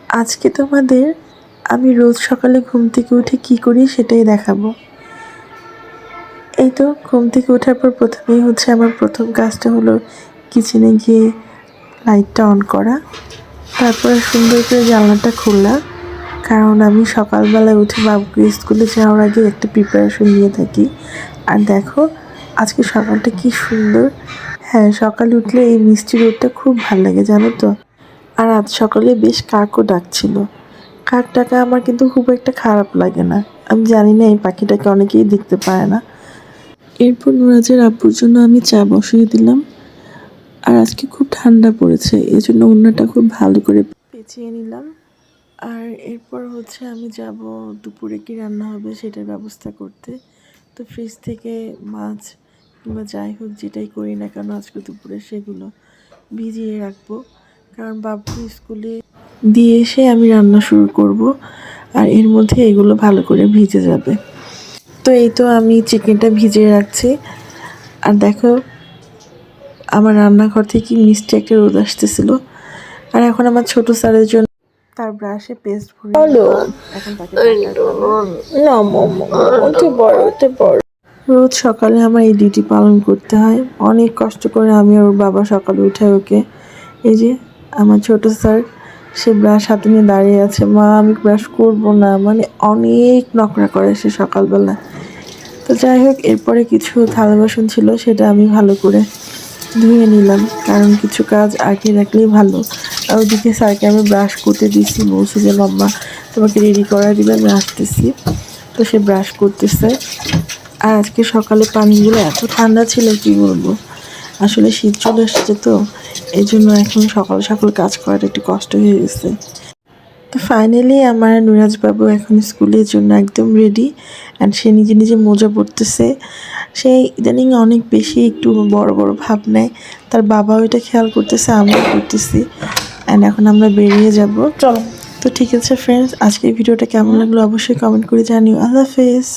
আজকে তোমাদের আমি রোজ সকালে ঘুম থেকে উঠে কি করি সেটাই দেখাবো। এই তো ঘুম থেকে ওঠার পর প্রথমেই আমার প্রথম কাজটা হলো কিচেনে গিয়ে লাইটটা অন করা, তারপরে সুন্দর করে জানলাটা খোলা, কারণ আমি সকালবেলায় উঠে বাবুকে স্কুলে যাওয়ার আগে একটা প্রিপারেশন নিয়ে থাকি। আর দেখো আজকে সকালটা কি সুন্দর। হ্যাঁ, সকালে উঠলে এই মিষ্টি রোদটা খুব ভালো লাগে জানো তো। আর আজ সকালে বেশ কাকও ডাকছিল। কাক ডাকা আমার কিন্তু খুব একটা খারাপ লাগে না। আমি জানি না এই পাখিটাকে অনেকেই দেখতে পায় না। এরপর নুরাজের আব্বুর জন্য আমি চা বসিয়ে দিলাম। আর আজকে খুব ঠান্ডা পড়েছে, এই জন্য উন্নাটা খুব ভালো করে পেঁচিয়ে নিলাম। আর এরপর আমি যাব দুপুরে কি রান্না হবে সেটার ব্যবস্থা করতে। তো ফ্রিজ থেকে মাছ কিংবা যাই হোক যেটাই করি না কেন আজকে দুপুরে সেগুলো ভিজিয়ে রাখবো, কারণ বাবু স্কুলে দিয়ে এসে আমি রান্না শুরু করব। আর এর মধ্যে এগুলো ভালো করে ভিজে যাবে। তো এই তো আমি চিকেনটা ভিজিয়ে রাখছি। আর দেখো আমার রান্নাঘর থেকে মিষ্টি একটা রোদ আসতেছিল। আর এখন আমার ছোট স্যারের জন্য তার ব্রাশে পেস্ট ভরে এখন তাকে রোজ সকালে আমার এই ডিউটি পালন করতে হয়। অনেক কষ্ট করে আমি ওর বাবা সকালে উঠে ওকে, এই যে আমার ছোট স্যার, সে ব্রাশ হাতে নিয়ে দাঁড়িয়ে আছে, মা আমি ব্রাশ করবো না, মানে অনেক নকরা করে সে সকালবেলা। তো যাই হোক, এরপরে কিছু থালা বাসন ছিল সেটা আমি ভালো করে ধুয়ে নিলাম, কারণ কিছু কাজ আগে রাখলেই ভালো। আর ওদিকে স্যারকে আমি ব্রাশ করতে দিচ্ছি, বলছি যে মাম্মা তোমাকে রেডি করা দিলে আমি আসতেছি। তো সে ব্রাশ করতেছে। আর আজকে সকালে পানিগুলো এত ঠান্ডা ছিল কি বলবো, আসলে শীত চলে এসেছে তো এই জন্য এখন সকাল সকাল কাজ করাটা একটু কষ্ট হয়ে গেছে। তো ফাইনালি আমার নুরাজ বাবু এখন স্কুলের জন্য একদম রেডি। অ্যান্ড সে নিজে নিজে মোজা পরতেছে। সেই ইদানিং অনেক বেশি একটু বড় বড় ভাব নেয়, তার বাবাও এটা খেয়াল করতেছে, আমিও করতেছি। অ্যান্ড এখন আমরা বেরিয়ে যাব, চলো। তো ঠিক আছে ফ্রেন্ডস, আজকের ভিডিওটা কেমন লাগলো অবশ্যই কমেন্ট করে জানিও। আল্লাহ হাফেজ।